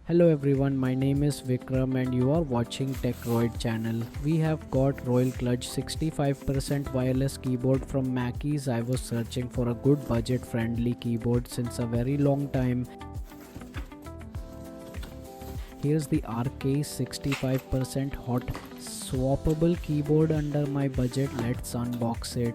Hello everyone, my name is Vikram and you are watching TechRoid channel. We have got Royal Kludge 65% wireless keyboard from Mackeys. I was searching for a good budget friendly keyboard since a very long time. Here's the RK 65% hot-swappable keyboard under my budget. Let's unbox it.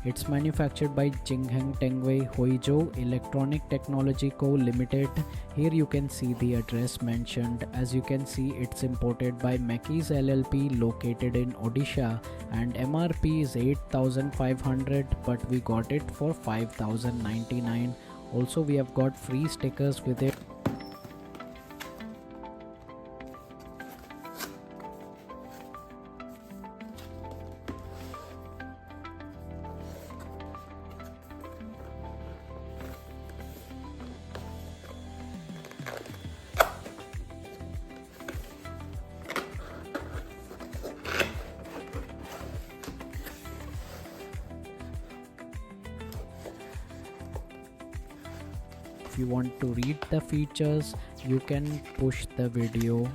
It's manufactured by Jingheng Tengwei Huizhou Electronic Technology Co. Limited. Here you can see the address mentioned. As you can see, it's imported by Mackeys LLP located in Odisha and MRP is 8,500 but we got it for 5,099. Also we have got free stickers with it. If you want to read the features, you can push the video.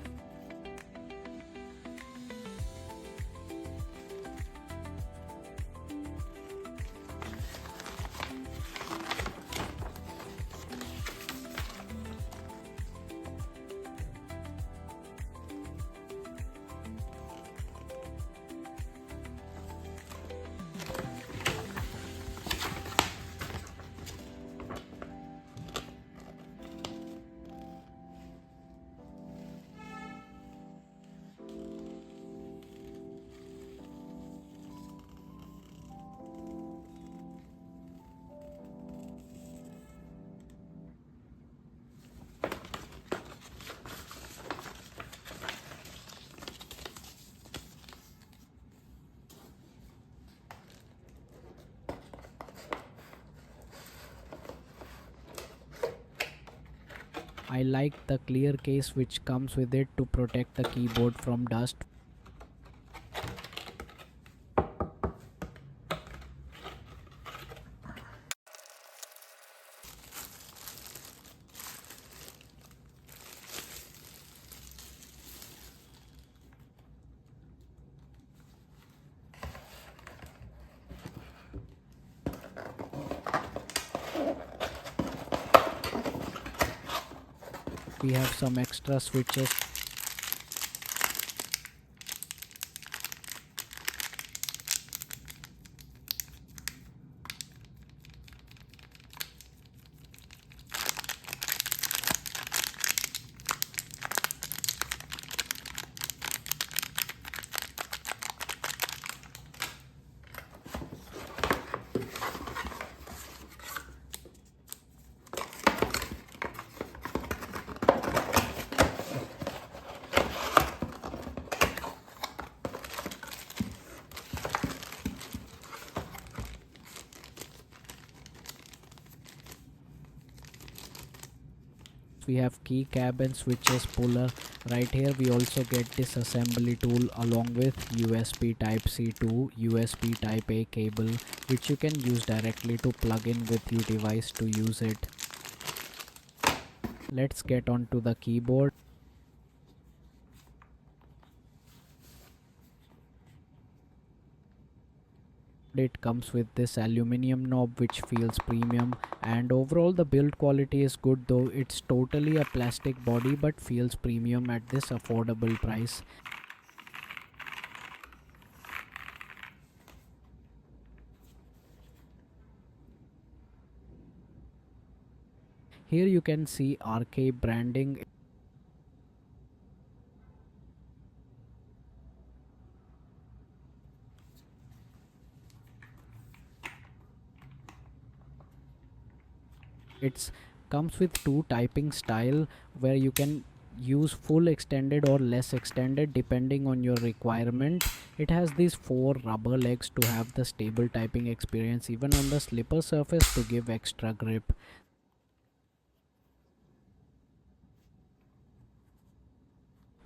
I like the clear case which comes with it to protect the keyboard from dust. We have some extra switches. We have keycap and switches puller. Right here we also get this assembly tool along with USB type C to USB type A cable which you can use directly to plug in with your device to use it. Let's get on to the keyboard. It comes with this aluminium knob which feels premium, and overall the build quality is good, though it's totally a plastic body but feels premium at this affordable price. Here you can see RK branding. It comes with two typing style where you can use full extended or less extended depending on your requirement. It has these four rubber legs to have the stable typing experience even on the slipper surface to give extra grip.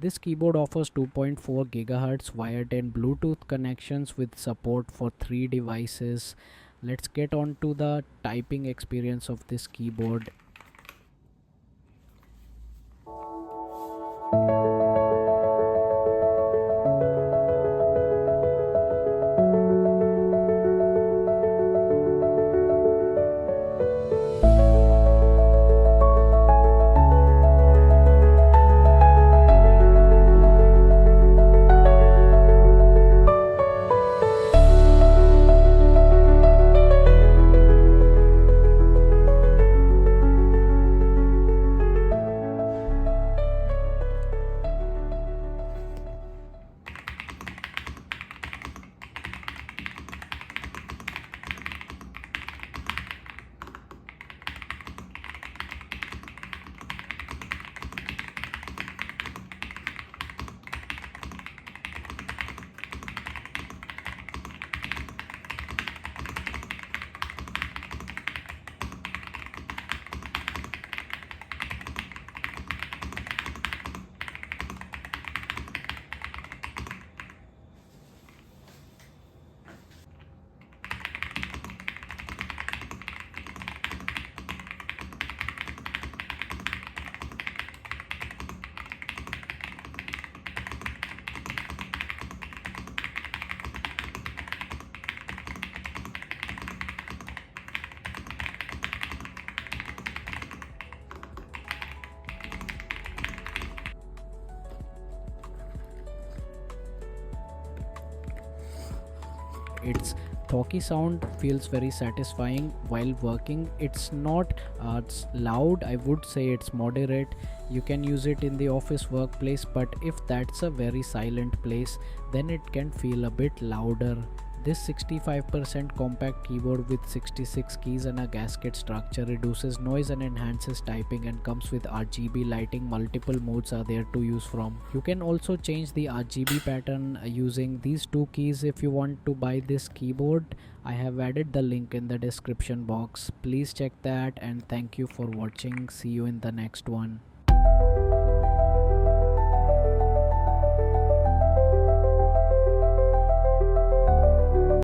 This keyboard offers 2.4 GHz wired and Bluetooth connections with support for 3 devices. Let's get on to the typing experience of this keyboard. Its talky sound feels very satisfying while working. It's not loud, I would say it's moderate. You can use it in the office workplace, but if that's a very silent place, then it can feel a bit louder. This 65% compact keyboard with 66 keys and a gasket structure reduces noise and enhances typing, and comes with RGB lighting. Multiple modes are there to use from. You can also change the RGB pattern using these two keys. If you want to buy this keyboard, I have added the link in the description box. Please check that, and thank you for watching. See you in the next one.